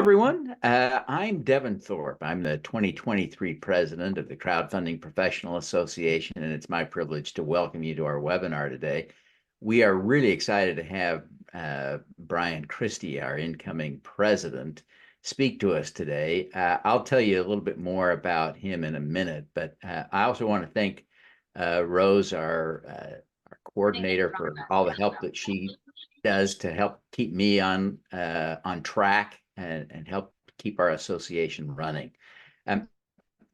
everyone. I'm Devin Thorpe. I'm the 2023 president of the Crowdfunding Professional Association, and it's my privilege to welcome you to our webinar today. We are really excited to have Brian Christie, our incoming president, speak to us today. I'll tell you a little bit more about him in a minute, but I also want to thank Rose, our coordinator, for all the help that she does to help keep me on track and help keep our association running. The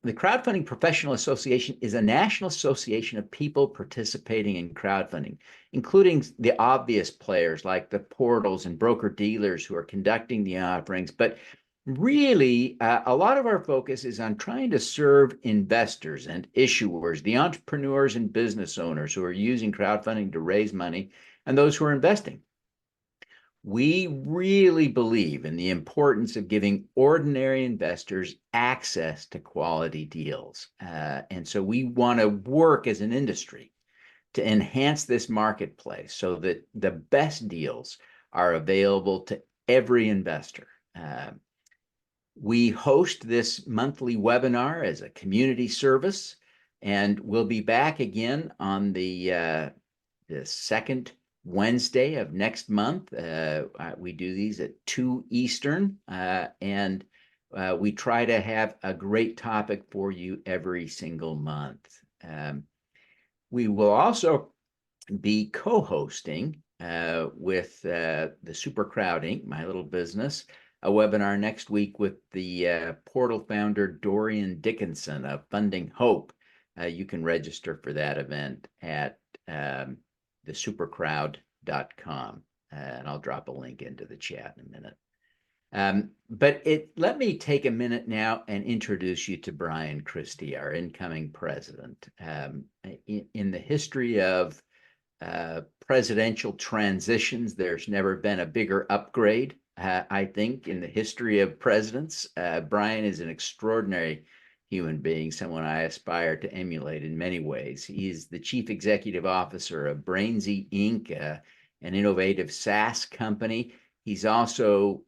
Crowdfunding Professional Association is a national association of people participating in crowdfunding, including the obvious players like the portals and broker-dealers who are conducting the offerings. But really, a lot of our focus is on trying to serve investors and issuers, the entrepreneurs and business owners who are using crowdfunding to raise money, and those who are investing. We really believe in the importance of giving ordinary investors access to quality deals. And so we want to work as an industry to enhance this marketplace so that the best deals are available to every investor. We host this monthly webinar as a community service, and we'll be back again on the second Wednesday of next month. We do these at 2 Eastern, and we try to have a great topic for you every single month. We will also be co-hosting with the Super Crowd Inc., my little business, a webinar next week with the portal founder Dorian Dickinson of Funding Hope. You can register for that event at thesupercrowd.com, and I'll drop a link into the chat in a minute. But let me take a minute now and introduce you to Brian Christie, our incoming president. In the history of presidential transitions, there's never been a bigger upgrade, I think, in the history of presidents. Brian is an extraordinary human being, someone I aspire to emulate in many ways. He's the chief executive officer of Brainsy Inc., an innovative SaaS company. He's also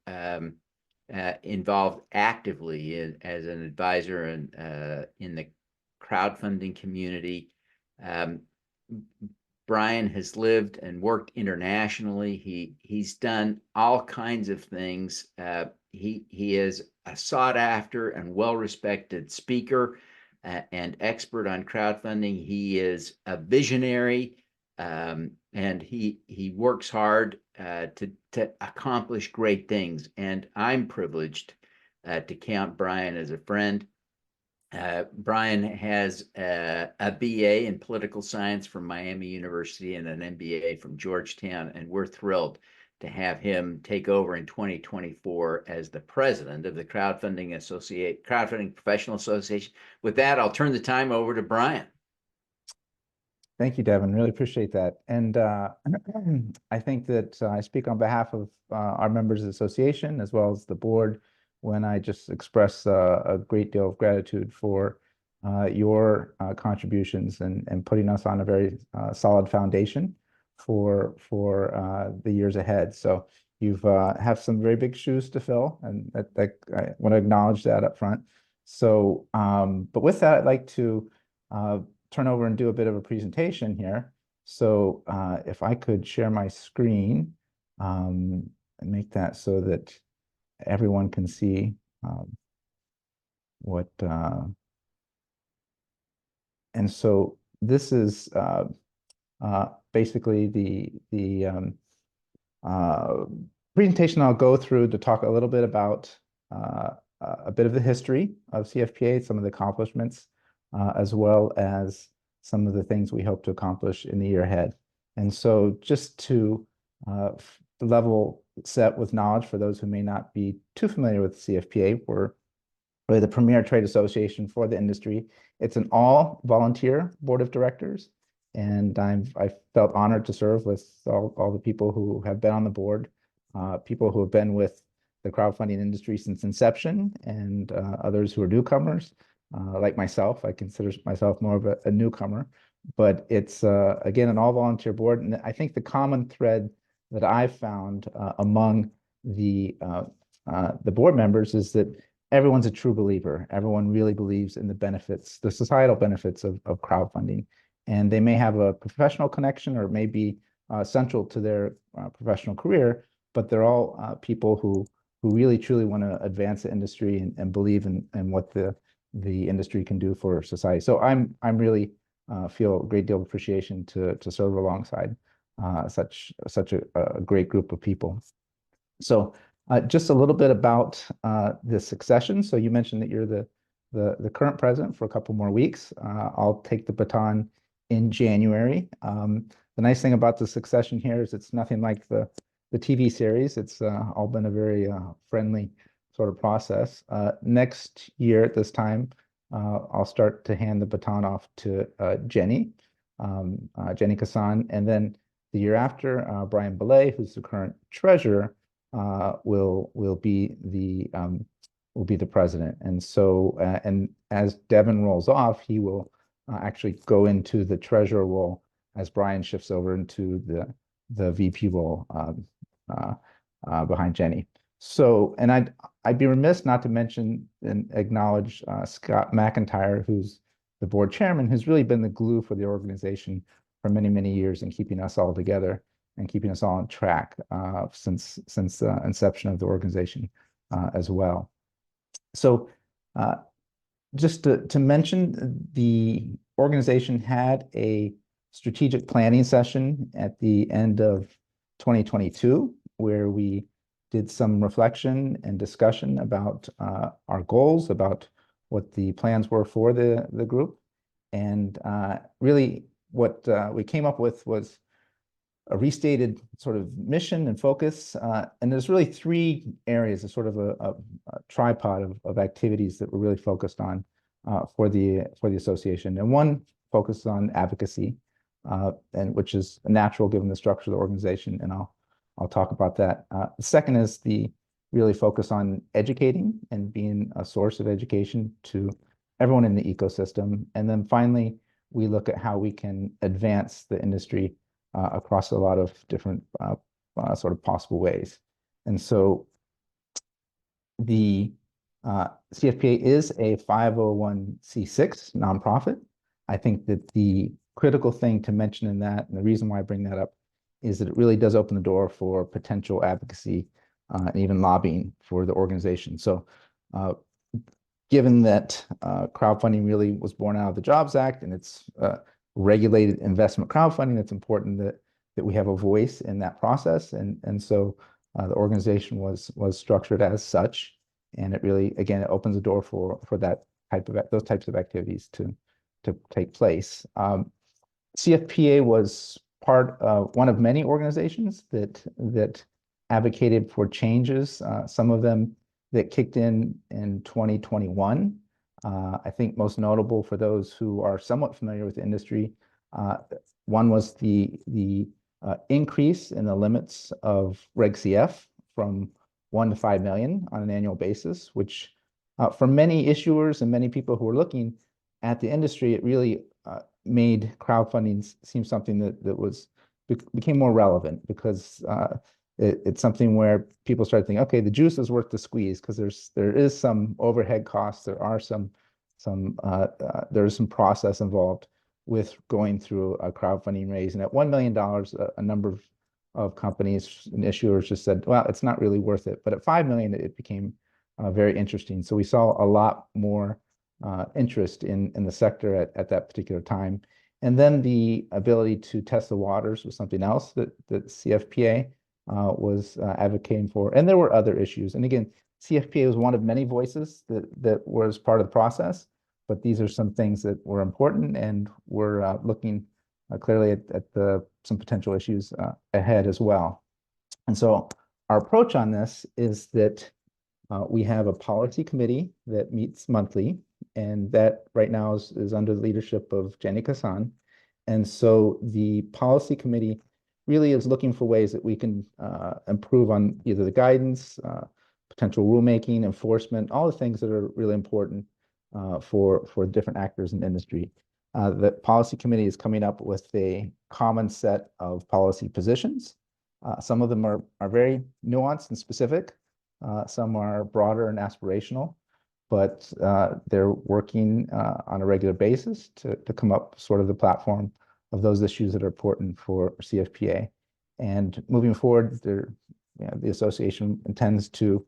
involved actively as an advisor in the crowdfunding community. Brian has lived and worked internationally. He's done all kinds of things. He is a sought-after and well-respected speaker and expert on crowdfunding. He is a visionary, and he works hard to accomplish great things. And I'm privileged to count Brian as a friend. Brian has a BA in political science from Miami University and an MBA from Georgetown, and we're thrilled to have him take over in 2024 as the president of the Crowdfunding Professional Association. With that, I'll turn the time over to Brian. Thank you, Devin. Really appreciate that. And I think that I speak on behalf of our members of the association as well as the board when I just express a great deal of gratitude for your contributions and putting us on a very solid foundation for the years ahead. So you've have some very big shoes to fill, and I want to acknowledge that up front. So, but with that, I'd like to turn over and do a bit of a presentation here. So if I could share my screen and make that so that everyone can see what, and so this is basically the presentation I'll go through to talk a little bit about a bit of the history of CfPA, some of the accomplishments, as well as some of the things we hope to accomplish in the year ahead. And so just to level set with knowledge for those who may not be too familiar with CfPA, we're really the premier trade association for the industry. It's an all-volunteer board of directors, and I felt honored to serve with all the people who have been on the board, people who have been with the crowdfunding industry since inception, and others who are newcomers. Like myself, I consider myself more of a newcomer, but it's, again, an all-volunteer board. And I think the common thread that I've found among the the board members is that everyone's a true believer. Everyone really believes in the benefits, the societal benefits of crowdfunding. And they may have a professional connection or it may be central to their professional career, but they're all people who really truly want to advance the industry and believe in what the industry can do for society. So I'm really feel a great deal of appreciation to serve alongside such a great group of people. So just a little bit about the succession. So you mentioned that you're the current president for a couple more weeks. I'll take the baton in January. The nice thing about the succession here is it's nothing like the TV series. It's all been a very friendly sort of process. Next year at this time, I'll start to hand the baton off to Jenny Kassan, and then the year after, Brian Belay, who's the current treasurer, will be the president. And so, and as Devin rolls off, he will actually go into the treasurer role as Brian shifts over into the VP role behind Jenny. So, and I'd be remiss not to mention and acknowledge Scott McIntyre, who's the board chairman, who's really been the glue for the organization for many, many years and keeping us all together and keeping us all on track since the inception of the organization as well. So just to mention, the organization had a strategic planning session at the end of 2022, where we did some reflection and discussion about our goals, about what the plans were for the group. And really what we came up with was a restated sort of mission and focus. And there's really three areas, a sort of a tripod of activities that we're really focused on for the association. And one focuses on advocacy, and which is natural given the structure of the organization. And I'll talk about that. The second is the really focus on educating and being a source of education to everyone in the ecosystem. And then finally, we look at how we can advance the industry across a lot of different sort of possible ways. And so the CfPA is a 501c6 nonprofit. I think that the critical thing to mention in that, and the reason why I bring that up, is that it really does open the door for potential advocacy and even lobbying for the organization. So given that crowdfunding really was born out of the Jobs Act and it's regulated investment crowdfunding, it's important that we have a voice in that process. And so the organization was structured as such. And it really, again, it opens the door for that those types of activities to take place. CfPA was one of many organizations that advocated for changes, some of them that kicked in 2021. I think most notable for those who are somewhat familiar with the industry, one was the increase in the limits of Reg CF from 1 to 5 million on an annual basis, which for many issuers and many people who are looking at the industry, it really made crowdfunding seem something that became more relevant, because it's something where people started thinking, okay, the juice is worth the squeeze, because there is some overhead costs, there's some process involved with going through a crowdfunding raise. And at $1 million, a number of companies and issuers just said, well, it's not really worth it. But at 5 million, it became very interesting. So we saw a lot more interest in the sector at that particular time. And then the ability to test the waters was something else that CfPA was advocating for. And there were other issues. And again, CfPA was one of many voices that was part of the process, but these are some things that were important, and we're looking clearly at some potential issues ahead as well. And so our approach on this is that we have a policy committee that meets monthly, and that right now is under the leadership of Jenny Kassan. And so the policy committee really is looking for ways that we can improve on either the guidance, potential rulemaking, enforcement, all the things that are really important for different actors in the industry. The policy committee is coming up with a common set of policy positions. Some of them are very nuanced and specific. some are broader and aspirational, but they're working on a regular basis to come up sort of the platform of those issues that are important for CFPA. And moving forward, the association intends to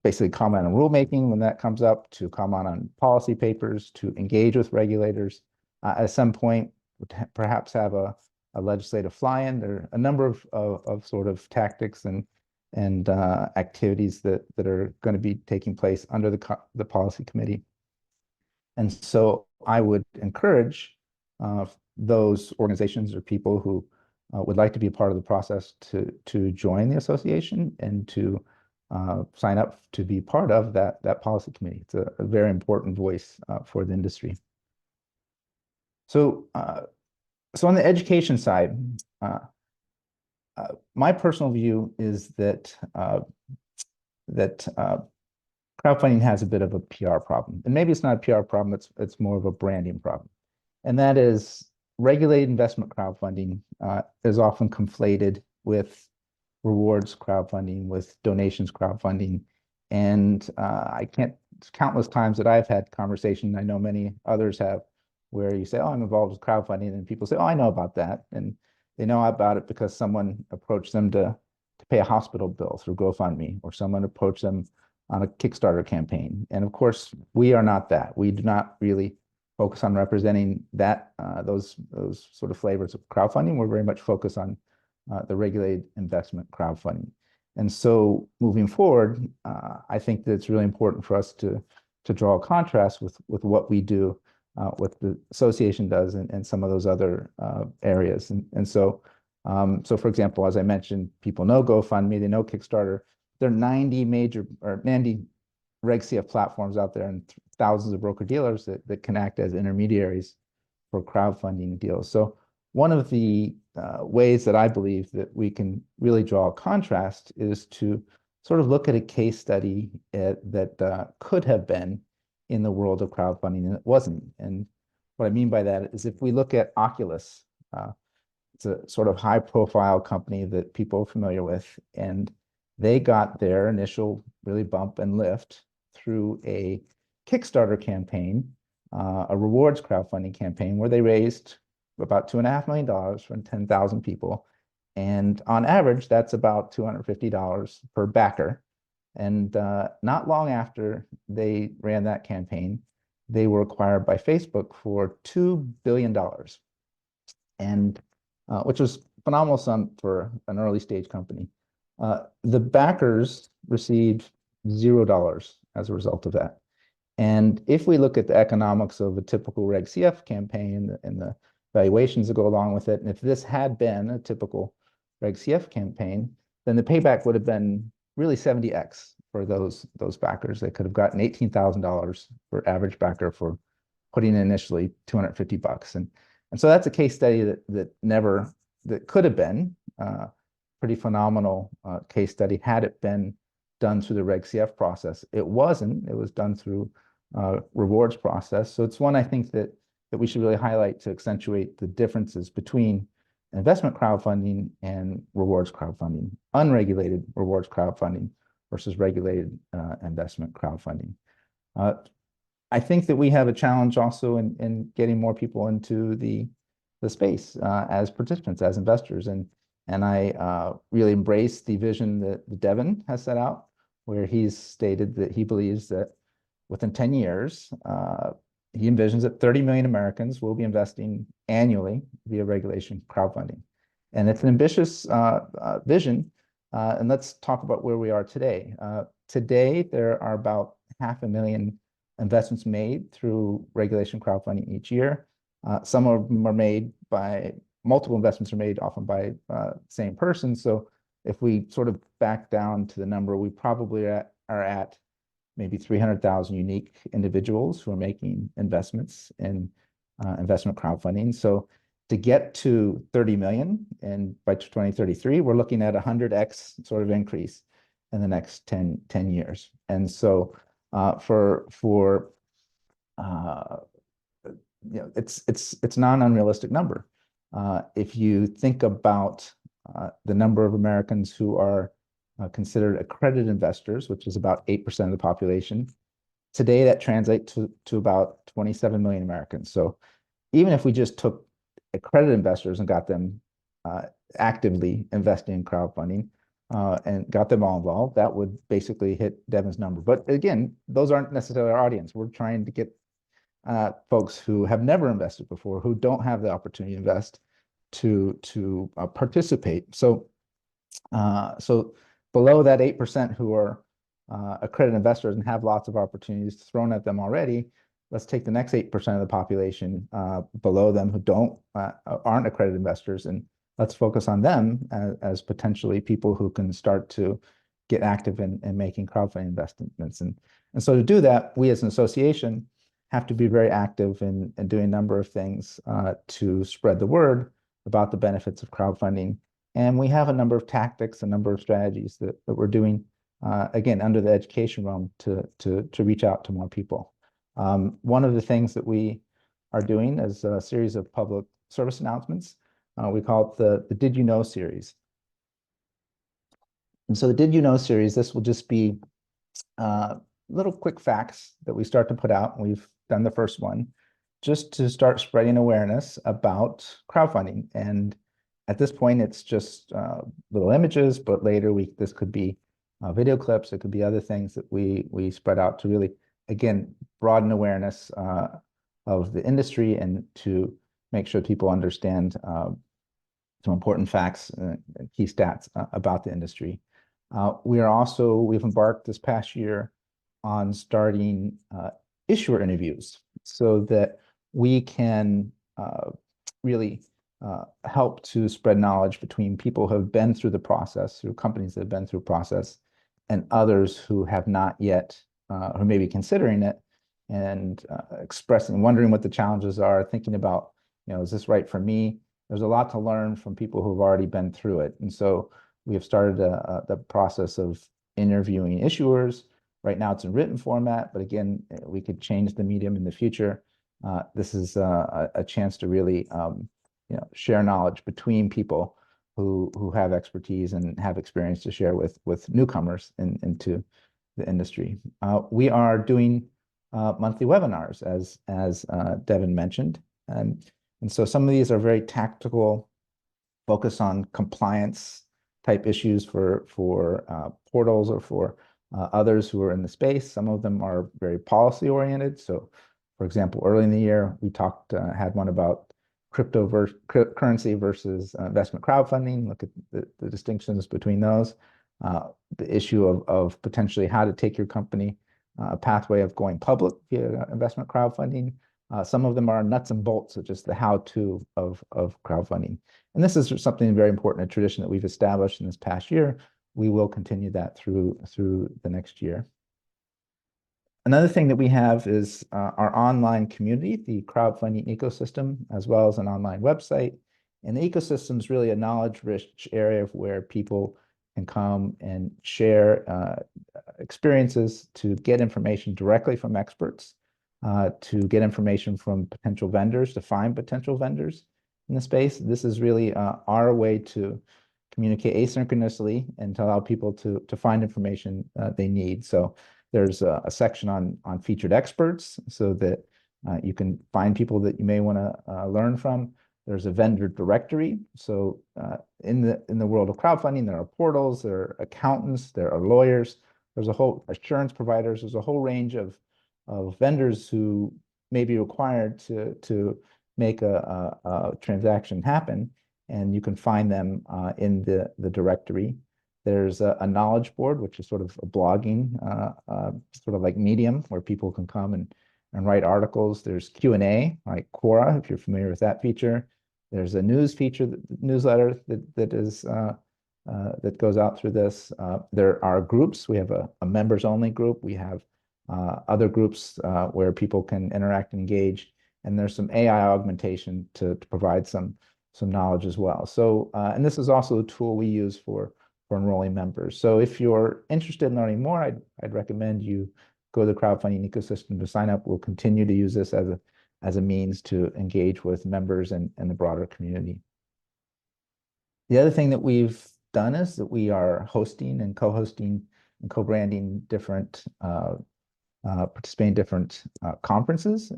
basically comment on rulemaking when that comes up, to comment on policy papers, to engage with regulators. At some point, perhaps have a legislative fly-in. There are a number of sort of tactics and activities that are going to be taking place under the policy committee. And so I would encourage those organizations or people who would like to be a part of the process to join the association and to sign up to be part of that policy committee. It's a very important voice for the industry. So, so on the education side, my personal view is that crowdfunding has a bit of a PR problem, and maybe it's not a PR problem; it's more of a branding problem, and that is regulated investment crowdfunding is often conflated with rewards crowdfunding, with donations crowdfunding, and I can't countless times that I've had conversation. I know many others have, where you say, "Oh, I'm involved with crowdfunding," and people say, "Oh, I know about that," and they know about it because someone approached them to pay a hospital bill through GoFundMe, or someone approached them on a Kickstarter campaign. And of course, we are not that. We do not really focus on representing that those sort of flavors of crowdfunding. We're very much focused on the regulated investment crowdfunding. And so moving forward, I think that it's really important for us to draw a contrast with what we do, what the association does, and some of those other areas. And so, for example, as I mentioned, people know GoFundMe, they know Kickstarter. There are 90 major or 90 Reg CF platforms out there, and thousands of broker dealers that can act as intermediaries for crowdfunding deals. So one of the ways that I believe that we can really draw a contrast is to sort of look at a case study that could have been in the world of crowdfunding, and it wasn't. And what I mean by that is, if we look at Oculus, it's a sort of high-profile company that people are familiar with, and they got their initial really bump and lift through a Kickstarter campaign, a rewards crowdfunding campaign, where they raised about $2.5 million from 10,000 people. And on average, that's about $250 per backer. And not long after they ran that campaign, they were acquired by Facebook for $2 billion, and which was phenomenal sum for an early stage company. The backers received $0 as a result of that. And if we look at the economics of a typical Reg CF campaign and the valuations that go along with it, and if this had been a typical Reg CF campaign, then the payback would have been really 70x for those backers. They could have gotten $18,000 for average backer for putting in initially $250. And so that's a case study that could have been pretty phenomenal case study had it been done through the Reg CF process. It wasn't. It was done through rewards process. So it's one I think that we should really highlight to accentuate the differences between investment crowdfunding and rewards crowdfunding, unregulated rewards crowdfunding versus regulated investment crowdfunding. I think that we have a challenge also in getting more people into the space as participants, as investors. And I really embrace the vision that Devin has set out, where he's stated that he believes that within 10 years, he envisions that 30 million Americans will be investing annually via regulation crowdfunding. And it's an ambitious vision. And let's talk about where we are today. Today, there are about 500,000 investments made through regulation crowdfunding each year. Some of them are made by multiple investments are made often by same person. So if we sort of back down to the number, we probably are at maybe 300,000 unique individuals who are making investments in investment crowdfunding. So to get to 30 million, and by 2033, we're looking at 100x sort of increase in the next 10 years. And so it's not an unrealistic number. If you think about the number of Americans who are considered accredited investors, which is about 8% of the population. Today, that translates to about 27 million Americans. So even if we just took accredited investors and got them actively investing in crowdfunding and got them all involved, that would basically hit Devin's number. But again, those aren't necessarily our audience. We're trying to get folks who have never invested before, who don't have the opportunity to invest, to participate. So below that 8% who are accredited investors and have lots of opportunities thrown at them already, let's take the next 8% of the population below them who aren't accredited investors, and let's focus on them as potentially people who can start to get active in making crowdfunding investments. And so to do that, we as an association have to be very active in doing a number of things to spread the word about the benefits of crowdfunding. And we have a number of tactics, a number of strategies that we're doing, again, under the education realm to reach out to more people. One of the things that we are doing is a series of public service announcements. We call it the Did You Know series. And so the Did You Know series, this will just be little quick facts that we start to put out. We've done the first one just to start spreading awareness about crowdfunding. And at this point, it's just little images, but later this could be video clips. It could be other things that we spread out to really, again, broaden awareness of the industry and to make sure people understand some important facts and key stats about the industry. We've embarked this past year on starting issuer interviews so that we can really help to spread knowledge between people who have been through the process, through companies that have been through the process, and others who have not yet, who may be considering it and wondering what the challenges are, thinking about, is this right for me? There's a lot to learn from people who've already been through it. And so we have started the process of interviewing issuers. Right now it's in written format, but again, we could change the medium in the future. This is a chance to really share knowledge between people who have expertise and have experience to share with newcomers into the industry. We are doing monthly webinars, as Devin mentioned. And so some of these are very tactical, focus on compliance type issues for portals or for others who are in the space. Some of them are very policy oriented. So for example, early in the year, we had one about cryptocurrency versus investment crowdfunding, look at the distinctions between those, the issue of potentially how to take your company a pathway of going public via investment crowdfunding. Some of them are nuts and bolts of just the how-to of crowdfunding. And this is something very important, a tradition that we've established in this past year. We will continue that through the next year. Another thing that we have is our online community, the crowdfunding ecosystem, as well as an online website. And the ecosystem is really a knowledge-rich area where people can come and share experiences to get information directly from experts, to get information from potential vendors, to find potential vendors in the space. This is really our way to communicate asynchronously and to allow people to find information they need. So there's a section on featured experts so that you can find people that you may want to learn from. There's a vendor directory. So in the world of crowdfunding, there are portals, there are accountants, there are lawyers, there's a whole assurance providers, there's a whole range of vendors who may be required to make a transaction happen, and you can find them in the directory. There's a knowledge board, which is sort of a blogging, sort of like Medium, where people can come and write articles. There's Q&A, like Quora, if you're familiar with that feature. There's a news feature, newsletter that goes out through this. There are groups. We have a members-only group. We have other groups where people can interact and engage. And there's some AI augmentation to provide some knowledge as well. So, and this is also a tool we use for enrolling members. So if you're interested in learning more, I'd recommend you go to the crowdfunding ecosystem to sign up. We'll continue to use this as a means to engage with members and the broader community. The other thing that we've done is that we are hosting and co-hosting and co-branding different, participating in different conferences,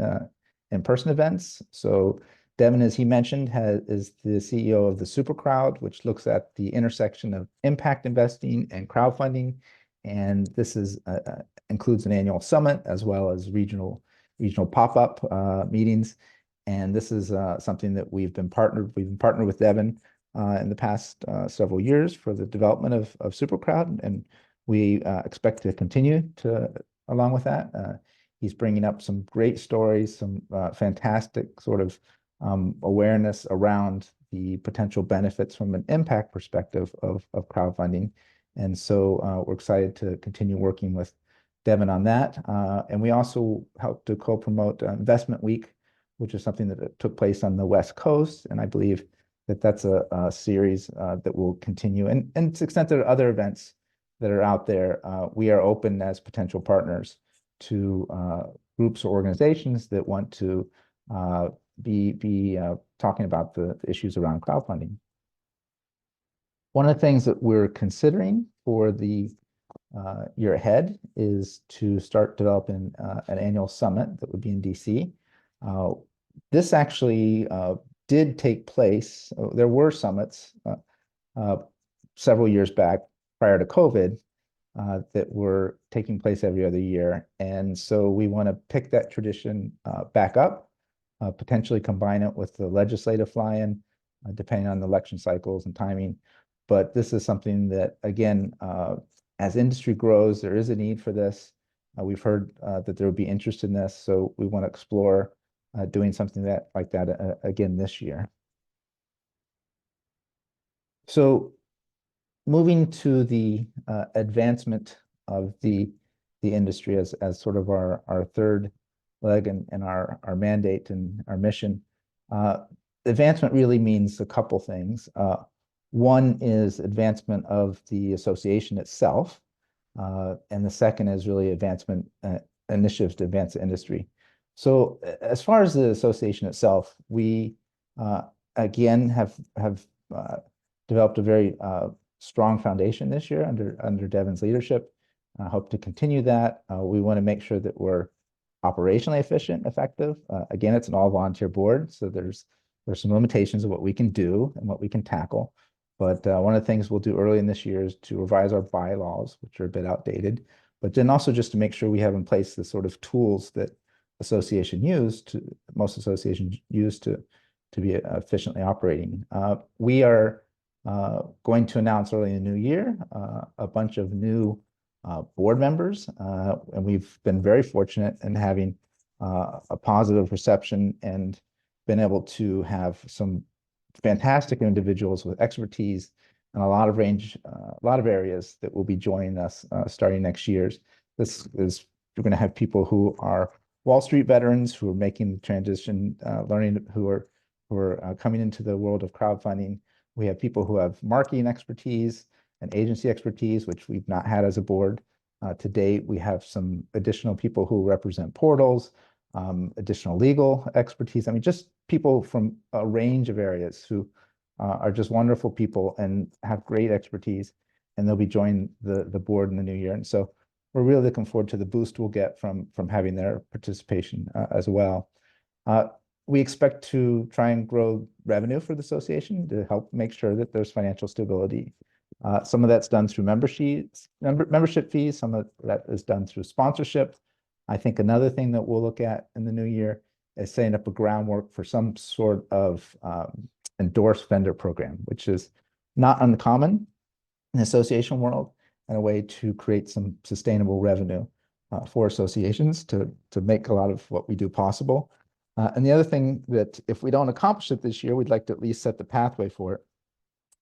in-person events. So Devin, as he mentioned, is the CEO of the Super Crowd, which looks at the intersection of impact investing and crowdfunding. And this includes an annual summit as well as regional pop-up meetings. And this is something that we've been partnered with Devin in the past several years for the development of Super Crowd, and we expect to continue along with that. He's bringing up some great stories, some fantastic sort of awareness around the potential benefits from an impact perspective of crowdfunding. And so we're excited to continue working with Devin on that. And we also helped to co-promote Investment Week, which is something that took place on the West Coast. And I believe that that's a series that will continue. And to the extent there are other events that are out there, we are open as potential partners to groups or organizations that want to be talking about the issues around crowdfunding. One of the things that we're considering for the year ahead is to start developing an annual summit that would be in DC. This actually did take place. There were summits several years back prior to COVID that were taking place every other year. And so we want to pick that tradition back up, potentially combine it with the legislative fly-in, depending on the election cycles and timing. But this is something that, again, as industry grows, there is a need for this. We've heard that there would be interest in this, so we want to explore doing something like that again this year. So moving to the advancement of the industry as sort of our third leg and our mandate and our mission. Advancement really means a couple things. One is advancement of the association itself, and the second is really advancement initiatives to advance the industry. So as far as the association itself, we again have developed a very strong foundation this year under Devin's leadership. I hope to continue that. We want to make sure that we're operationally efficient, effective. Again, it's an all-volunteer board, so there's some limitations of what we can do and what we can tackle. But one of the things we'll do early in this year is to revise our bylaws, which are a bit outdated, but then also just to make sure we have in place the sort of tools that most associations use to be efficiently operating. We are going to announce early in the new year a bunch of new board members, and we've been very fortunate in having a positive reception and been able to have some fantastic individuals with expertise and a lot of areas that will be joining us starting next year. We're going to have people who are Wall Street veterans who are making the transition, who are coming into the world of crowdfunding. We have people who have marketing expertise and agency expertise, which we've not had as a board to date. We have some additional people who represent portals, additional legal expertise. I mean, just people from a range of areas who are just wonderful people and have great expertise, and they'll be joining the board in the new year. And so we're really looking forward to the boost we'll get from having their participation as well. We expect to try and grow revenue for the association to help make sure that there's financial stability. Some of that's done through membership fees. Some of that is done through sponsorship. I think another thing that we'll look at in the new year is setting up a groundwork for some sort of endorsed vendor program, which is not uncommon in the association world, and a way to create some sustainable revenue for associations to make a lot of what we do possible. And the other thing that if we don't accomplish it this year, we'd like to at least set the pathway for it.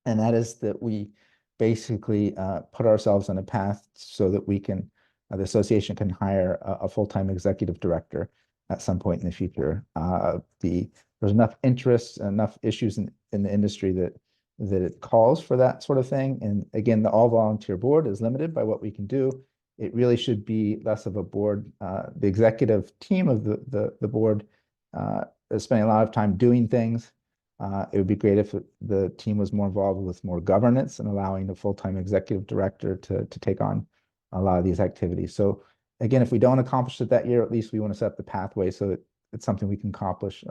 And that is that we basically put ourselves on a path so that the association can hire a full-time executive director at some point in the future. There's enough interest and enough issues in the industry that it calls for that sort of thing. And again, the all-volunteer board is limited by what we can do. It really should be less of a board. The executive team of the board is spending a lot of time doing things, It would be great if the team was more involved with more governance and allowing the full-time executive director to take on a lot of these activities. So again, if we don't accomplish it that year, at least we want to set the pathway so that it's something we can accomplish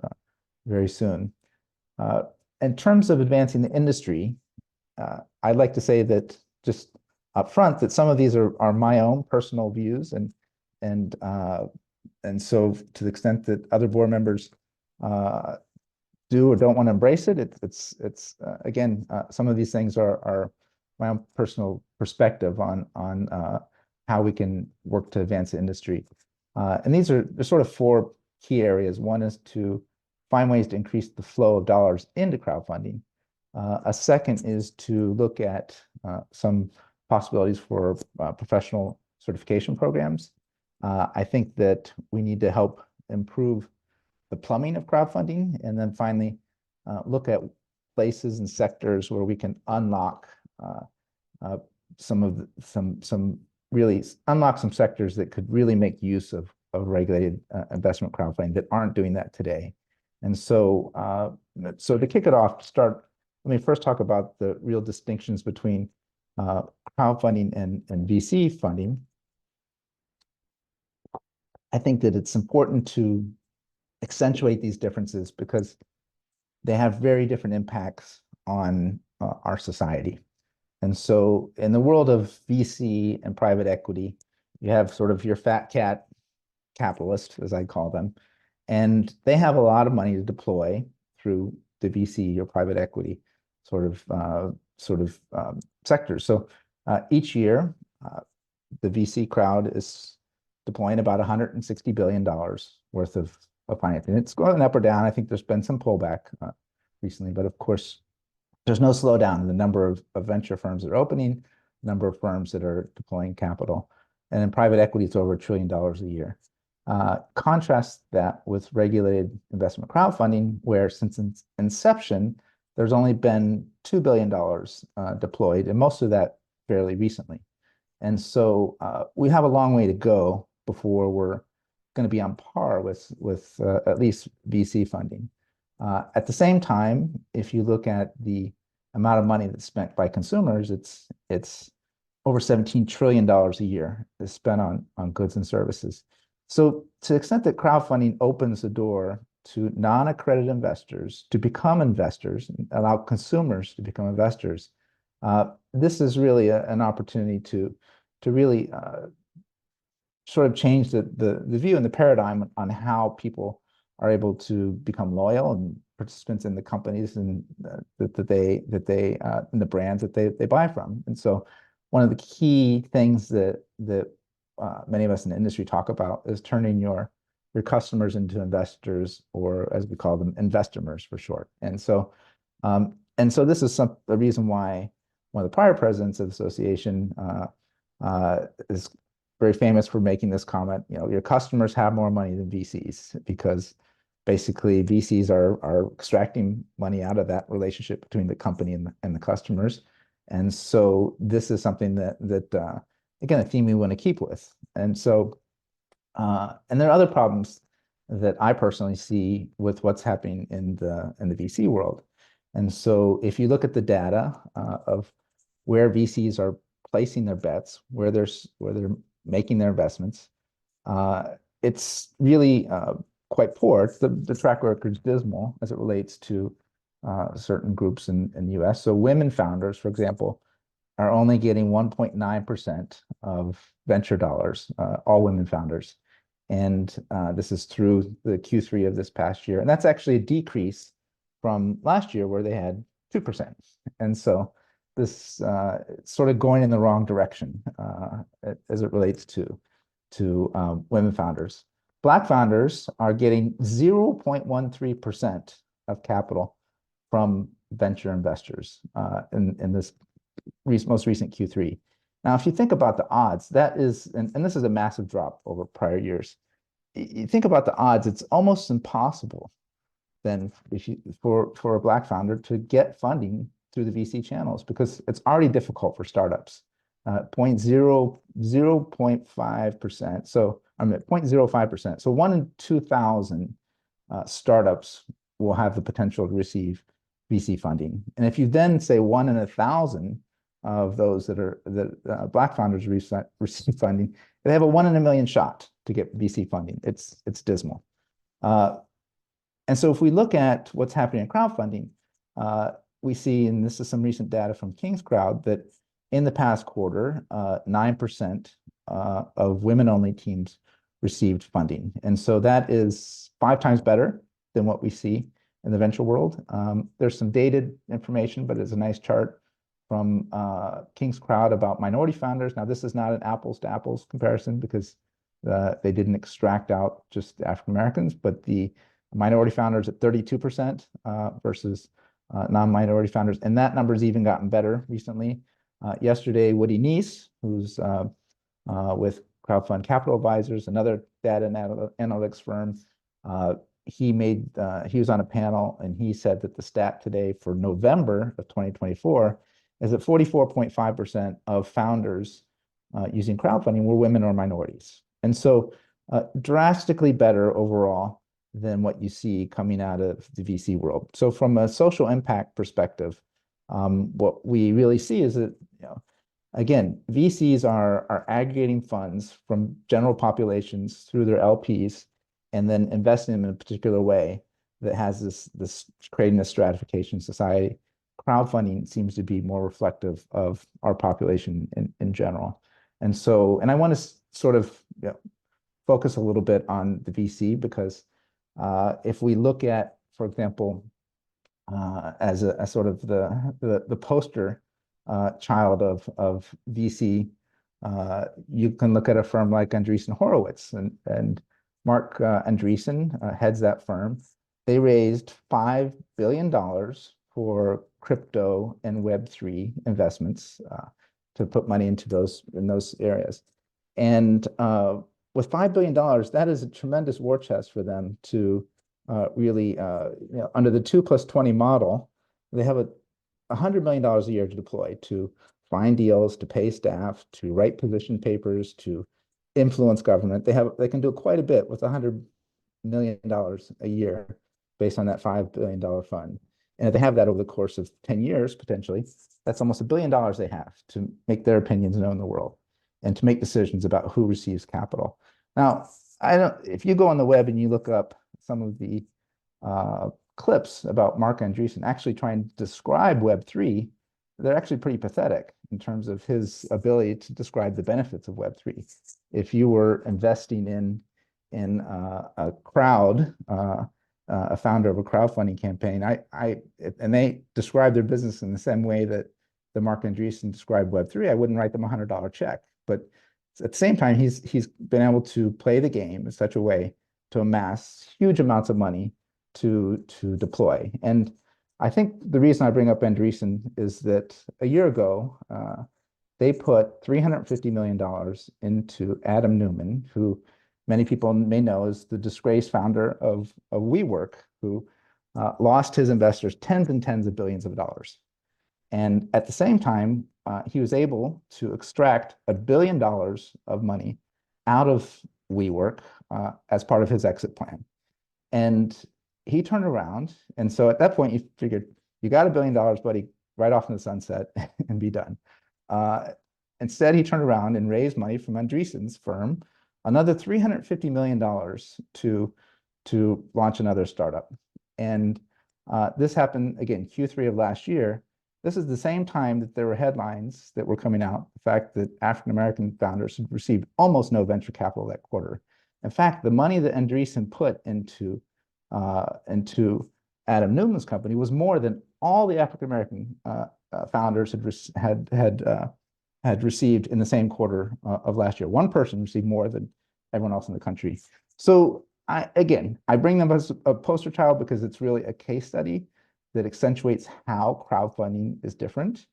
very soon. In terms of advancing the industry, I'd like to say that just up front that some of these are my own personal views, and so to the extent that other board members do or don't want to embrace it, it's again, some of these things are my own personal perspective on how we can work to advance the industry. And there's sort of four key areas. One is to find ways to increase the flow of dollars into crowdfunding. A second is to look at some possibilities for professional certification programs. I think that we need to help improve the plumbing of crowdfunding, and then finally look at places and sectors where we can unlock some sectors that could really make use of regulated investment crowdfunding that aren't doing that today. And so, to kick it off, let me first talk about the real distinctions between crowdfunding and VC funding. I think that it's important to accentuate these differences because they have very different impacts on our society. And so in the world of VC and private equity, you have sort of your fat cat capitalists, as I call them, and they have a lot of money to deploy through the VC or private equity sort of sectors. So each year, the VC crowd is deploying about $160 billion worth of financing. It's going up or down. I think there's been some pullback recently, but of course, there's no slowdown in the number of venture firms that are opening, number of firms that are deploying capital. And in private equity, it's over $1 trillion a year. Contrast that with regulated investment crowdfunding, where since inception, there's only been $2 billion deployed, and most of that fairly recently. And so we have a long way to go before we're going to be on par with at least VC funding. At the same time, if you look at the amount of money that's spent by consumers, it's over $17 trillion a year is spent on goods and services. So to the extent that crowdfunding opens the door to non-accredited investors to become investors, and allow consumers to become investors, this is really an opportunity to really sort of change the view and the paradigm on how people are able to become loyal and participants in the companies and that they and the brands that they buy from. And so one of the key things that many of us in the industry talk about is turning your customers into investors, or as we call them, investormers for short. And so this is the reason why one of the prior presidents of the association is very famous for making this comment. You know, your customers have more money than VCs, because basically VCs are extracting money out of that relationship between the company and the customers. And so this is something that again, a theme we want to keep with. And so and there are other problems that I personally see with what's happening in the VC world. And so if you look at the data of where VCs are placing their bets, where they're making their investments, it's really quite poor. The track record is dismal as it relates to certain groups in the US. So women founders, for example, are only getting 1.9% of venture dollars, all women founders. And this is through the Q3 of this past year. And that's actually a decrease from last year where they had 2%. And so this sort of going in the wrong direction as it relates to women founders. Black founders are getting 0.13% of capital from venture investors in this most recent Q3. Now, if you think about the odds, that is, and this is a massive drop over prior years. You think about the odds, it's almost impossible then for a Black founder to get funding through the VC channels, because it's already difficult for startups. 0.5%. So I'm at 0.05%. So 1 in 2,000 startups will have the potential to receive VC funding. And if you then say 1 in 1,000 of those Black founders receive funding, they have a 1 in a million shot to get VC funding. It's dismal. And so if we look at what's happening in crowdfunding, we see, and this is some recent data from King's Crowd, that in the past quarter, 9% of women-only teams received funding. And so that is 5 times better than what we see in the venture world. There's some dated information, but it's a nice chart from King's Crowd about minority founders. Now, this is not an apples to apples comparison because they didn't extract out just African Americans, but the minority founders at 32% versus non-minority founders. And that number's even gotten better recently. Yesterday, Woody Neese, who's with Crowdfund Capital Advisors, another data analytics firm, he was on a panel and he said that the stat today for November of 2024 is that 44.5% of founders using crowdfunding were women or minorities. And so drastically better overall than what you see coming out of the VC world. So from a social impact perspective, what we really see is that, again, VCs are aggregating funds from general populations through their LPs and then investing them in a particular way that has this creating a stratification society. Crowdfunding seems to be more reflective of our population in general. And so, and I want to sort of focus a little bit on the VC because if we look at, for example, as a sort of the poster child of VC, you can look at a firm like Andreessen Horowitz, and Mark Andreessen heads that firm. They raised $5 billion for crypto and Web3 investments to put money into those areas. And with $5 billion, that is a tremendous war chest for them to really, under the 2+20 model, they have $100 million a year to deploy to find deals, to pay staff, to write position papers, to influence government. They can do quite a bit with $100 million a year based on that $5 billion fund. And if they have that over the course of 10 years, potentially, that's almost $1 billion they have to make their opinions known in the world and to make decisions about who receives capital. Now, if you go on the web and you look up some of the clips about Mark Andreessen actually trying to describe Web3, they're actually pretty pathetic in terms of his ability to describe the benefits of Web3. If you were investing in a crowd, a founder of a crowdfunding campaign, and they describe their business in the same way that the Mark Andreessen described Web3, I wouldn't write them a $100 check. But at the same time, he's been able to play the game in such a way to amass huge amounts of money to deploy. And I think the reason I bring up Andreessen is that a year ago, they put $350 million into Adam Neumann, who many people may know is the disgraced founder of WeWork, who lost his investors tens and tens of billions of dollars. And at the same time, he was able to extract $1 billion of money out of WeWork as part of his exit plan. And he turned around. And so at that point, you figured, you got $1 billion, buddy, right off in the sunset and be done. Instead, he turned around and raised money from Andreessen's firm, another $350 million to launch another startup. And this happened, again, Q3 of last year. This is the same time that there were headlines that were coming out, the fact that African-American founders had received almost no venture capital that quarter. In fact, the money that Andreessen put into Adam Neumann's company was more than all the African-American founders had received in the same quarter of last year. One person received more than everyone else in the country. So I bring them as a poster child because it's really a case study that accentuates how crowdfunding is different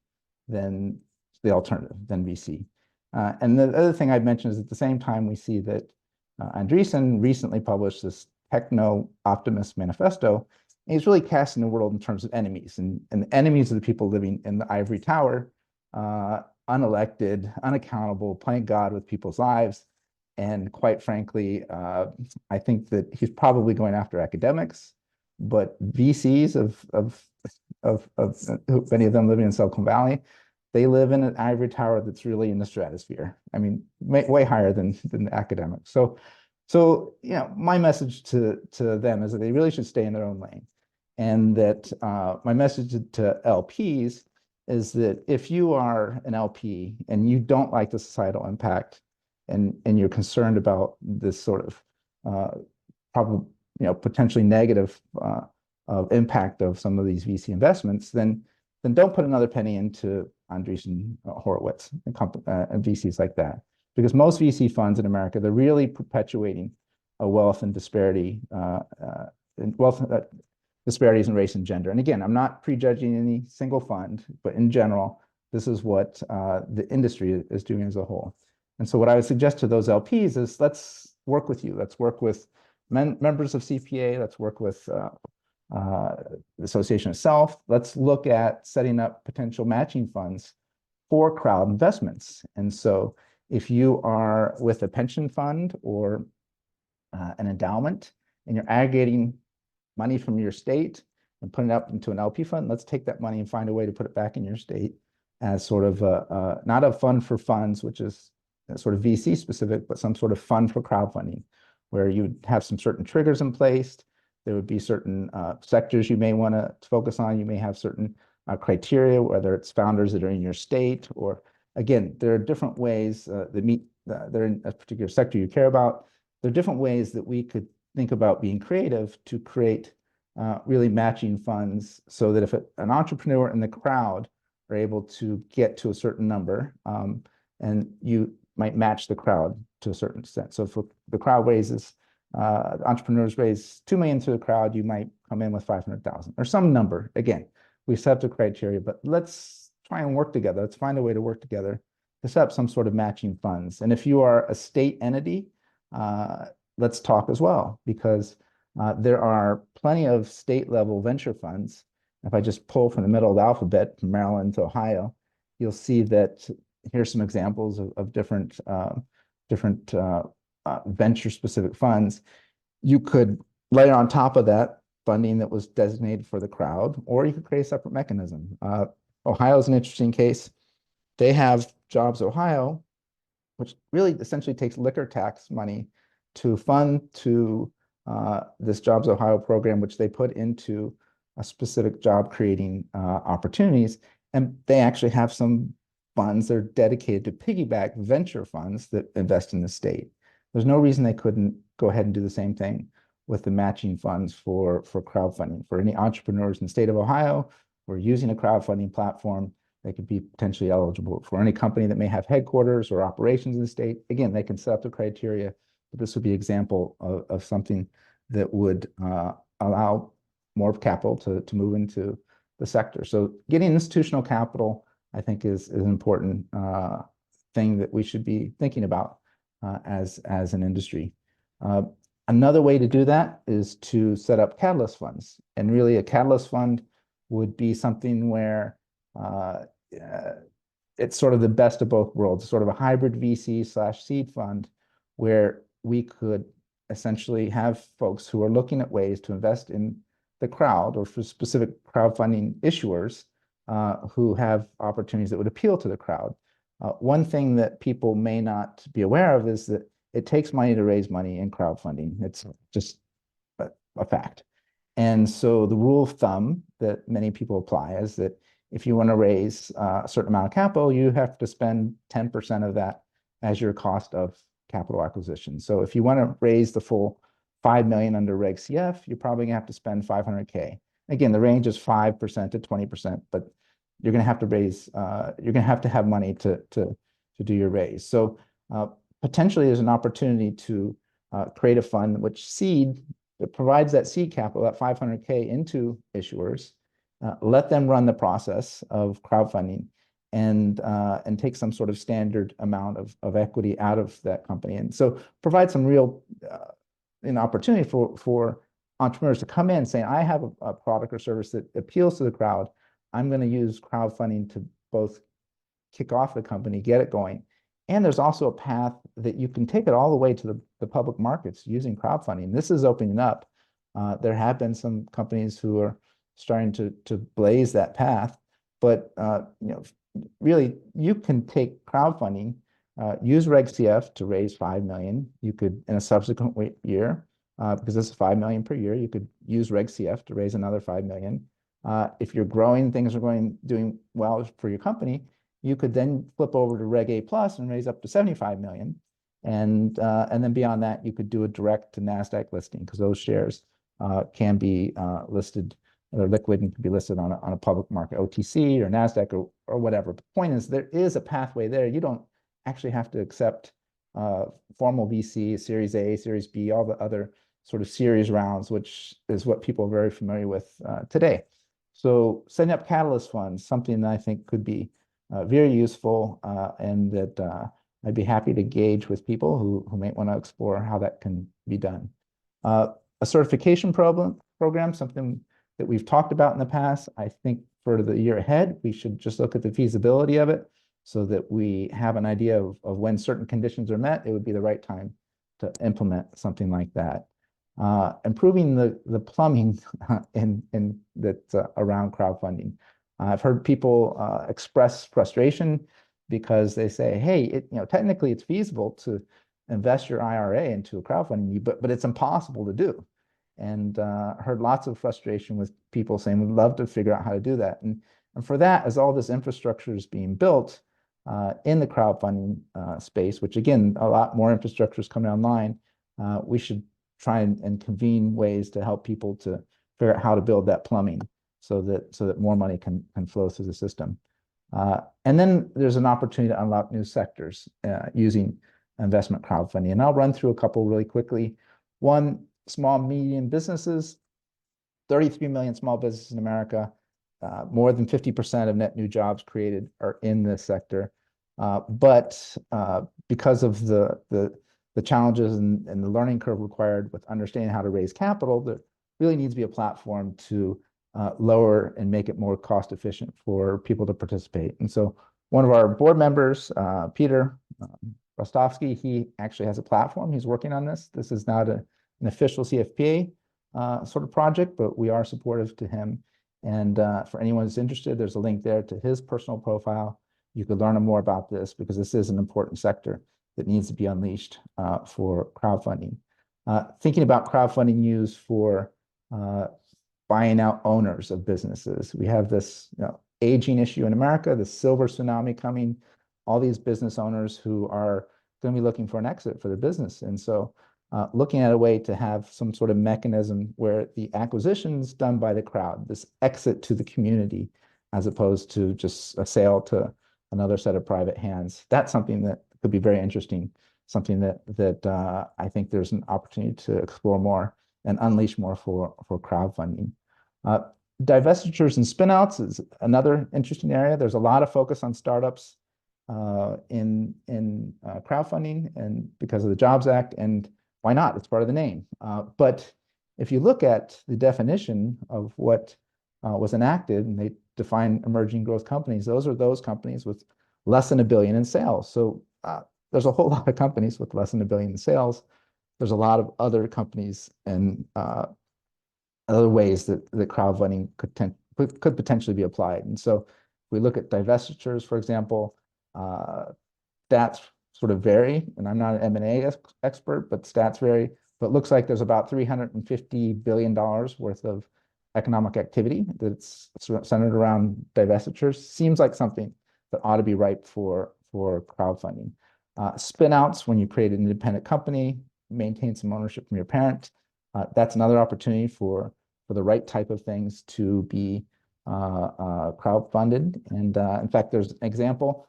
than the alternative, than VC. And the other thing I'd mention is at the same time, we see that Andreessen recently published this Techno-Optimist Manifesto. And he's really casting the world in terms of enemies. And the enemies are the people living in the ivory tower, unelected, unaccountable, playing God with people's lives. And quite frankly, I think that he's probably going after academics, but VCs of many of them living in Silicon Valley, they live in an ivory tower that's really in the stratosphere. I mean, way higher than the academics. So my message to them is that they really should stay in their own lane, and that my message to LPs is that if you are an LP and you don't like the societal impact, and you're concerned about this sort of probably potentially negative impact of some of these VC investments, then don't put another penny into Andreessen Horowitz and VCs like that, because most VC funds in America, they're really perpetuating a wealth and disparity, disparities in race and gender. And again, I'm not prejudging any single fund, but in general, this is what the industry is doing as a whole. And so what I would suggest to those LPs is, let's work with you. Let's work with members of CFPA. Let's work with the association itself. Let's look at setting up potential matching funds for crowd investments. And so if you are with a pension fund or an endowment and you're aggregating money from your state and putting it up into an LP fund, let's take that money and find a way to put it back in your state as sort of not a fund for funds, which is sort of VC specific, but some sort of fund for crowdfunding, where you would have some certain triggers in place. There would be certain sectors you may want to focus on. You may have certain criteria, whether it's founders that are in your state, or again, there are different ways that meet, they're in a particular sector you care about. There are different ways that we could think about being creative to create really matching funds, so that if an entrepreneur in the crowd are able to get to a certain number, and you might match the crowd to a certain extent. So if the crowd raises, entrepreneurs raise 2 million to the crowd, you might come in with 500,000 or some number. Again, we set up the criteria, but let's try and work together. Let's find a way to work together to set up some sort of matching funds. And if you are a state entity, let's talk as well, because there are plenty of state level venture funds. If I just pull from the middle of the alphabet, from Maryland to Ohio, you'll see that here's some examples of different venture specific funds. You could layer on top of that funding that was designated for the crowd, or you could create a separate mechanism. Ohio is an interesting case. They have Jobs Ohio, which really essentially takes liquor tax money to fund this Jobs Ohio program, which they put into a specific job creating opportunities. And they actually have some funds that are dedicated to piggyback venture funds that invest in the state. There's no reason they couldn't go ahead and do the same thing with the matching funds for crowdfunding. For any entrepreneurs in the state of Ohio who are using a crowdfunding platform, they could be potentially eligible. For any company that may have headquarters or operations in the state, again, they can set up the criteria, but this would be an example of something that would allow more capital to move into the sector. So getting institutional capital, I think, is an important thing that we should be thinking about as an industry. Another way to do that is to set up catalyst funds. And really a catalyst fund would be something where it's sort of the best of both worlds, sort of a hybrid VC/seed fund, where we could essentially have folks who are looking at ways to invest in the crowd or for specific crowdfunding issuers who have opportunities that would appeal to the crowd. One thing that people may not be aware of is that it takes money to raise money in crowdfunding. It's just a fact. And so the rule of thumb that many people apply is that if you want to raise a certain amount of capital, you have to spend 10% of that as your cost of capital acquisition. So if you want to raise the full 5 million under Reg CF, you're probably gonna have to spend 500K. Again, the range is 5% to 20%, but you're gonna have to raise, you're gonna have to have money to do your raise. So potentially there's an opportunity to create a fund that provides that seed capital, that 500K, into issuers, let them run the process of crowdfunding, and take some sort of standard amount of equity out of that company. And so provide some real an opportunity for entrepreneurs to come in saying, I have a product or service that appeals to the crowd. I'm going to use crowdfunding to both kick off the company, get it going. And there's also a path that you can take it all the way to the public markets using crowdfunding. This is opening up. There have been some companies who are starting to blaze that path. But really, you can take crowdfunding, use Reg CF to raise 5 million. You could, in a subsequent year, because this is 5 million per year, you could use Reg CF to raise another 5 million. If you're growing, things are doing well for your company, you could then flip over to Reg A plus and raise up to 75 million. And then beyond that, you could do a direct to NASDAQ listing, because those shares can be listed, or liquid, and can be listed on a public market, OTC or NASDAQ or whatever. But the point is, there is a pathway there. You don't actually have to accept formal VC, Series A, Series B, all the other sort of series rounds, which is what people are very familiar with today. So setting up catalyst funds, something that I think could be very useful, and that I'd be happy to engage with people who might want to explore how that can be done. A certification program, something that we've talked about in the past. I think for the year ahead, we should just look at the feasibility of it so that we have an idea of when certain conditions are met, it would be the right time to implement something like that. Improving the plumbing that's around crowdfunding. I've heard people express frustration because they say, hey, technically it's feasible to invest your IRA into a crowdfunding, but it's impossible to do. And heard lots of frustration with people saying, we'd love to figure out how to do that. And for that, as all this infrastructure is being built in the crowdfunding space, which again, a lot more infrastructure is coming online, we should try and convene ways to help people to figure out how to build that plumbing so that more money can flow through the system. And then there's an opportunity to unlock new sectors using investment crowdfunding. And I'll run through a couple really quickly. One, small, medium businesses, 33 million small businesses in America. More than 50% of net new jobs created are in this sector. But because of the challenges and the learning curve required with understanding how to raise capital, there really needs to be a platform to lower and make it more cost efficient for people to participate. And so one of our board members, Peter Rostovsky, he actually has a platform. He's working on this. This is not an official CFPA sort of project, but we are supportive to him. And for anyone who's interested, there's a link there to his personal profile. You could learn more about this because this is an important sector that needs to be unleashed for crowdfunding. Thinking about crowdfunding used for buying out owners of businesses. We have this aging issue in America, the silver tsunami coming, all these business owners who are going to be looking for an exit for their business. And so looking at a way to have some sort of mechanism where the acquisition's done by the crowd, this exit to the community, as opposed to just a sale to another set of private hands. That's something that could be very interesting, something that I think there's an opportunity to explore more and unleash more for crowdfunding. Divestitures and spinouts is another interesting area. There's a lot of focus on startups in crowdfunding, and because of the Jobs Act, and why not? It's part of the name. But if you look at the definition of what was enacted, and they define emerging growth companies, those are those companies with less than $1 billion in sales. So there's a whole lot of companies with less than $1 billion in sales. There's a lot of other companies and other ways that crowdfunding could potentially be applied. And so if we look at divestitures, for example, stats sort of vary, and I'm not an M&A expert, but stats vary. But it looks like there's about $350 billion worth of economic activity that's centered around divestitures. Seems like something that ought to be ripe for crowdfunding. Spin-outs, when you create an independent company, maintain some ownership from your parent. That's another opportunity for the right type of things to be crowdfunded. And in fact, there's an example.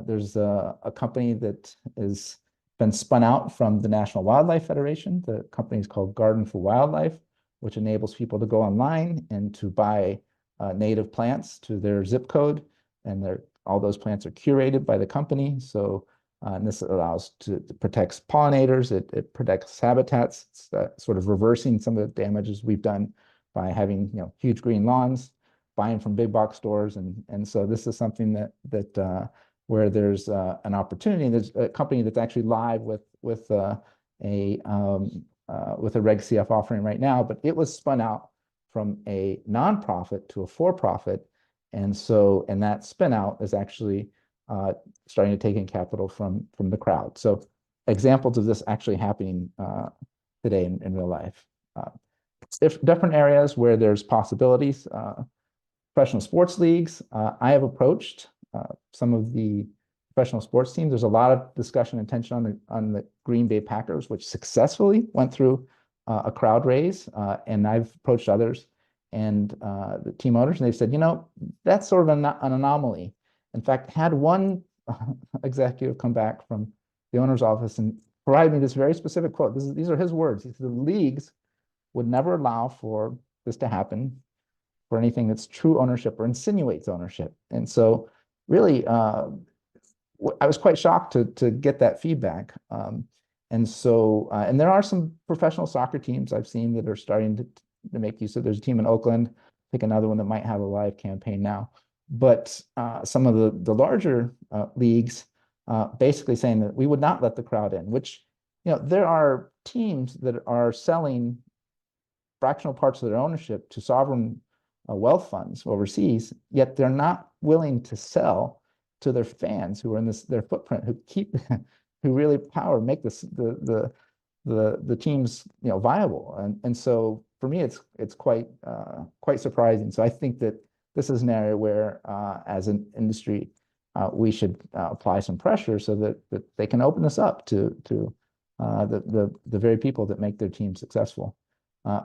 There's a company that has been spun out from the National Wildlife Federation. The company is called Garden for Wildlife, which enables people to go online and to buy native plants to their zip code. And all those plants are curated by the company. So and this allows protects pollinators, it protects habitats. It's sort of reversing some of the damages we've done by having huge green lawns, buying from big box stores, and so this is something that where there's an opportunity. There's a company that's actually live with a Reg CF offering right now, but it was spun out from a nonprofit to a for-profit. And that spin out is actually starting to take in capital from the crowd. So examples of this actually happening today in real life. Different areas where there's possibilities. Professional sports leagues. I have approached some of the professional sports teams. There's a lot of discussion and tension on the Green Bay Packers, which successfully went through a crowd raise, and I've approached others and the team owners, and they've said, that's sort of an anomaly. In fact, had one executive come back from the owner's office and provide me this very specific quote. These are his words. He said, the leagues would never allow for this to happen for anything that's true ownership or insinuates ownership. And so really, I was quite shocked to get that feedback. And there are some professional soccer teams I've seen that are starting to make use of. There's a team in Oakland, I think another one that might have a live campaign now. But some of the larger leagues basically saying that we would not let the crowd in, which, there are teams that are selling fractional parts of their ownership to sovereign wealth funds overseas, yet they're not willing to sell to their fans who are in their footprint, who really make the teams viable. And so for me, it's quite surprising. So I think that this is an area where as an industry we should apply some pressure so that they can open this up to the very people that make their team successful.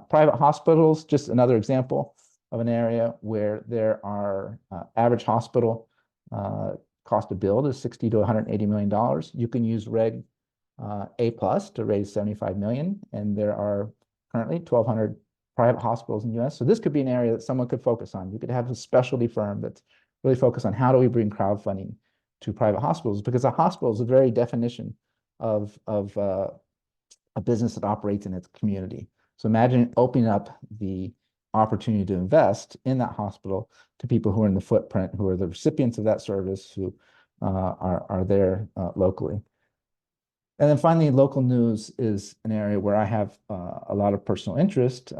Private hospitals, just another example of an area where there are average hospital cost to build is $60 to $180 million. You can use Reg A+ to raise $75 million, and there are currently 1,200 private hospitals in the US. So this could be an area that someone could focus on. You could have a specialty firm that's really focused on how do we bring crowdfunding to private hospitals, because a hospital is the very definition of a business that operates in its community. So imagine opening up the opportunity to invest in that hospital to people who are in the footprint, who are the recipients of that service, who are there locally. And then finally, local news is an area where I have a lot of personal interest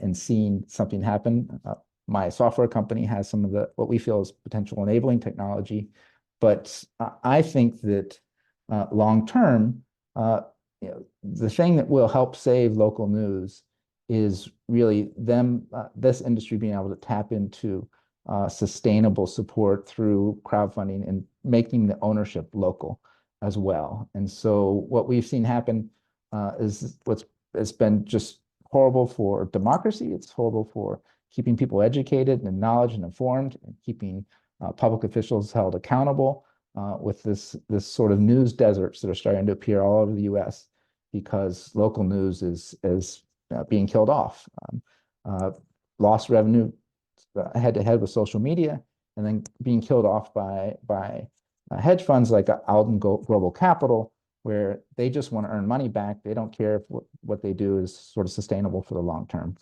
in seeing something happen. My software company has some of what we feel is potential enabling technology, but I think that long term, the thing that will help save local news is really this industry being able to tap into sustainable support through crowdfunding and making the ownership local as well. And so what we've seen happen is it's been just horrible for democracy. It's horrible for keeping people educated and knowledge and informed, and keeping public officials held accountable with this sort of news deserts that are starting to appear all over the US because local news is being killed off. Lost revenue head to head with social media, and then being killed off by hedge funds like Alden Global Capital, where they just want to earn money back. They don't care if what they do is sort of sustainable for the long term.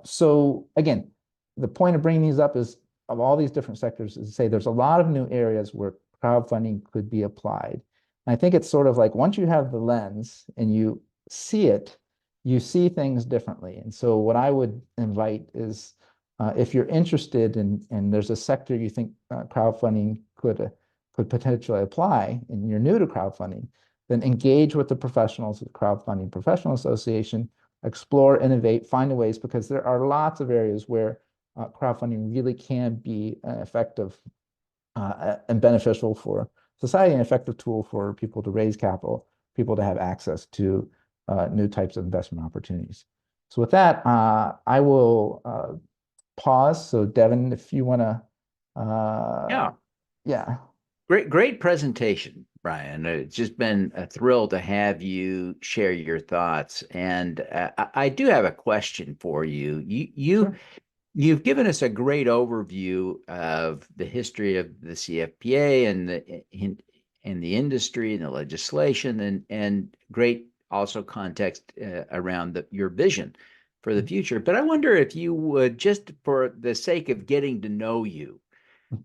So again, the point of bringing these up is, of all these different sectors, is to say there's a lot of new areas where crowdfunding could be applied. And I think it's sort of like once you have the lens and you see it, you see things differently. And so what I would invite is, if you're interested in, and there's a sector you think crowdfunding could potentially apply, and you're new to crowdfunding, then engage with the professionals at the Crowdfunding Professional Association, explore, innovate, find ways, because there are lots of areas where crowdfunding really can be effective and beneficial for society, an effective tool for people to raise capital, people to have access to new types of investment opportunities. So with that, I will pause. So Devin, if you want to, yeah. Great presentation, Brian. It's just been a thrill to have you share your thoughts. And I do have a question for you. Sure. You've given us a great overview of the history of the CfPA and the industry and the legislation, and great also context around your vision for the future. But I wonder if you would, just for the sake of getting to know you,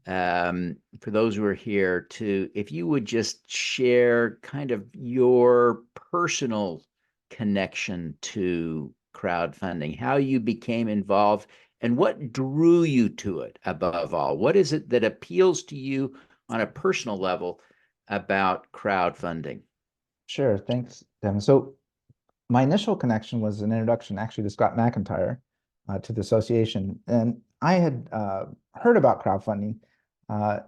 for those who are here, if you would just share kind of your personal connection to crowdfunding, how you became involved, and what drew you to it above all. What is it that appeals to you on a personal level about crowdfunding? Sure, thanks, Devin. So my initial connection was an introduction actually to Scott McIntyre to the association. And I had heard about crowdfunding,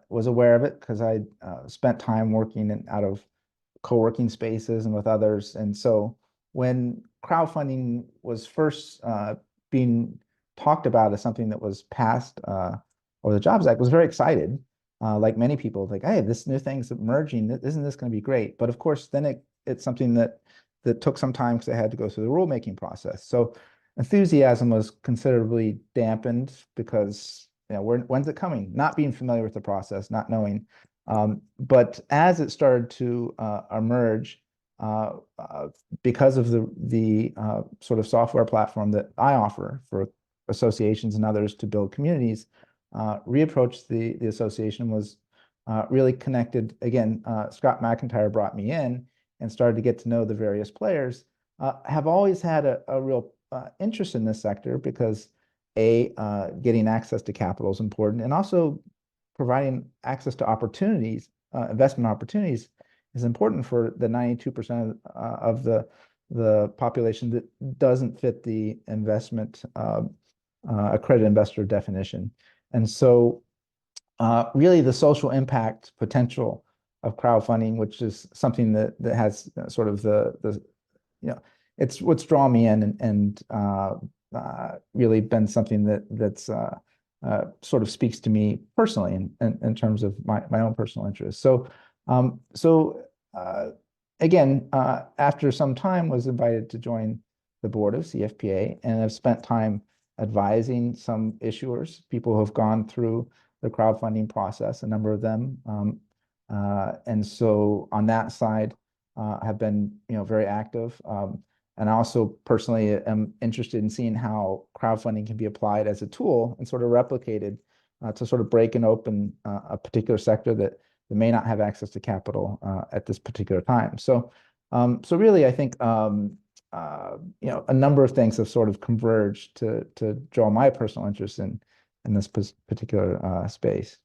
was aware of it because I spent time working out of co-working spaces and with others. And so when crowdfunding was first being talked about as something that was passed, or the Jobs Act, was very excited. Like many people, like, hey, this new thing's emerging. Isn't this going to be great? But of course, then it's something that took some time because they had to go through the rulemaking process. So enthusiasm was considerably dampened because, when's it coming? Not being familiar with the process, not knowing. But as it started to emerge, because of the sort of software platform that I offer for associations and others to build communities, reapproached the association, was really connected. Again, Scott McIntyre brought me in and started to get to know the various players. Have always had a real interest in this sector because getting access to capital is important, and also providing access to opportunities, investment opportunities, is important for the 92% of the population that doesn't fit the investment accredited investor definition. And so really the social impact potential of crowdfunding, which is something that has sort of it's what's drawn me in, and really been something that's sort of speaks to me personally in terms of my own personal interests. So again, after some time, was invited to join the board of CfPA, and have spent time advising some issuers, people who have gone through the crowdfunding process, a number of them. And so on that side, have been very active. And I also personally am interested in seeing how crowdfunding can be applied as a tool and sort of replicated to sort of break and open a particular sector that may not have access to capital at this particular time. So, so really, I think a number of things have sort of converged to draw my personal interest in this particular space.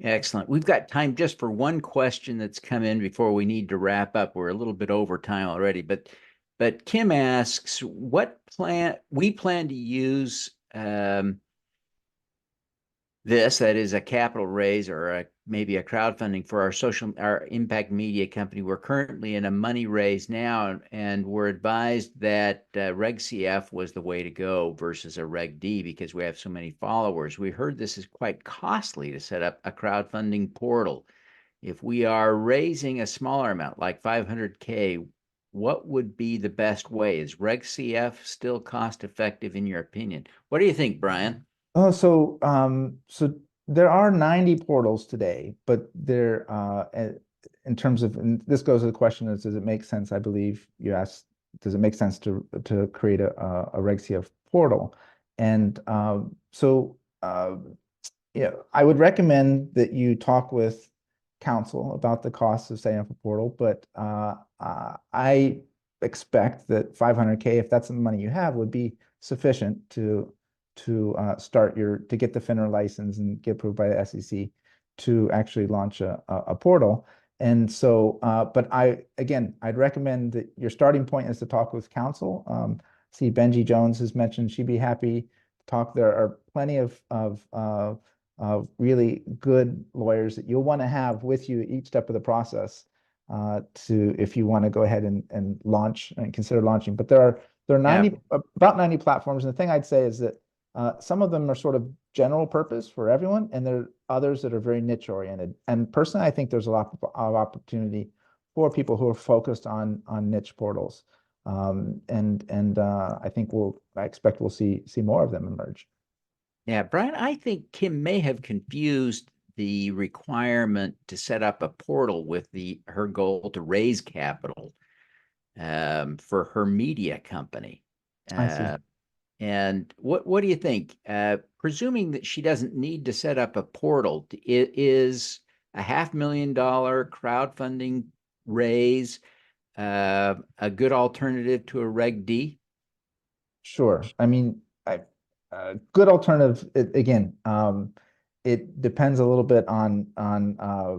Excellent. We've got time just for one question that's come in before we need to wrap up. We're a little bit over time already, but Kim asks, what we plan to use that is a capital raise or maybe a crowdfunding for our impact media company. We're currently in a money raise now, and we're advised that Reg CF was the way to go versus a Reg D because we have so many followers. We heard this is quite costly to set up a crowdfunding portal. If we are raising a smaller amount, like 500K, what would be the best way? Is Reg CF still cost effective in your opinion? What do you think, Brian? Oh, so there are 90 portals today, but they're in terms of, and this goes to the question is, does it make sense? I believe you asked, does it make sense to create a Reg CF portal? And I would recommend that you talk with counsel about the costs of setting up a portal, but I expect that 500K, if that's the money you have, would be sufficient to get the FINRA license and get approved by the SEC to actually launch a portal. And so, but I'd recommend that your starting point is to talk with counsel. See, Benji Jones has mentioned she'd be happy to talk. There are plenty of really good lawyers that you'll want to have with you each step of the process if you want to go ahead and launch and consider launching. But there are about 90 platforms, and the thing I'd say is that some of them are sort of general purpose for everyone, and there are others that are very niche oriented. And personally, I think there's a lot of opportunity for people who are focused on niche portals. I expect we'll see more of them emerge. Yeah, Brian, I think Kim may have confused the requirement to set up a portal with her goal to raise capital for her media company. I see. And what do you think? Presuming that she doesn't need to set up a portal, is a $500,000 crowdfunding raise a good alternative to a Reg D? Sure. I mean, good alternative. Again, it depends a little bit uh,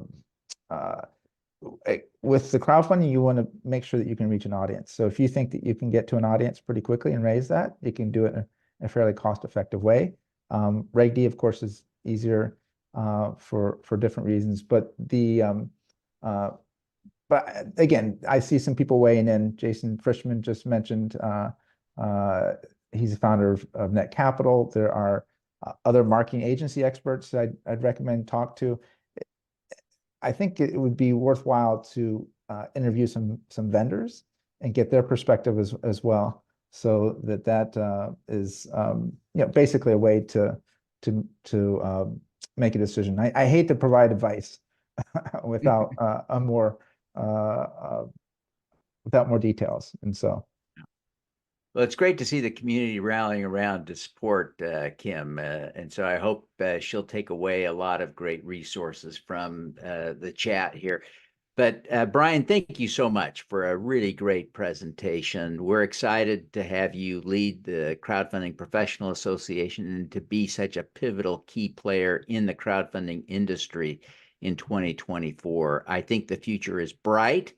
with the crowdfunding, you want to make sure that you can reach an audience. So if you think that you can get to an audience pretty quickly and raise that, you can do it in a fairly cost-effective way. Reg D, of course, is easier for different reasons, but again, I see some people weighing in. Jason Frischman just mentioned he's the founder of Net Capital. There are other marketing agency experts I'd recommend talk to. I think it would be worthwhile to interview some vendors and get their perspective as well, so that is basically a way to make a decision. I hate to provide advice without without more details, and so. Well, it's great to see the community rallying around to support Kim. And so I hope she'll take away a lot of great resources from the chat here. But Brian, thank you so much for a really great presentation. We're excited to have you lead the Crowdfunding Professional Association and to be such a pivotal key player in the crowdfunding industry in 2024. I think the future is bright.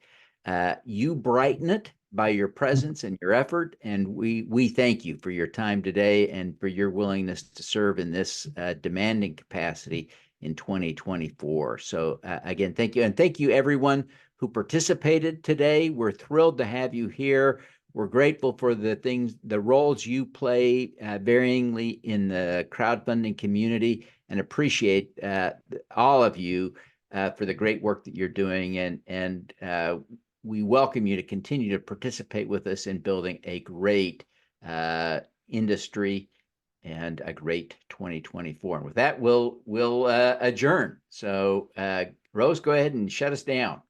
You brighten it by your presence and your effort, and we thank you for your time today and for your willingness to serve in this demanding capacity in 2024. So again, thank you. And thank you everyone who participated today. We're thrilled to have you here. We're grateful for the roles you play varyingly in the crowdfunding community, and appreciate all of you for the great work that you're doing. And we welcome you to continue to participate with us in building a great industry and a great 2024. And with that, we'll adjourn. So Rose, go ahead and shut us down.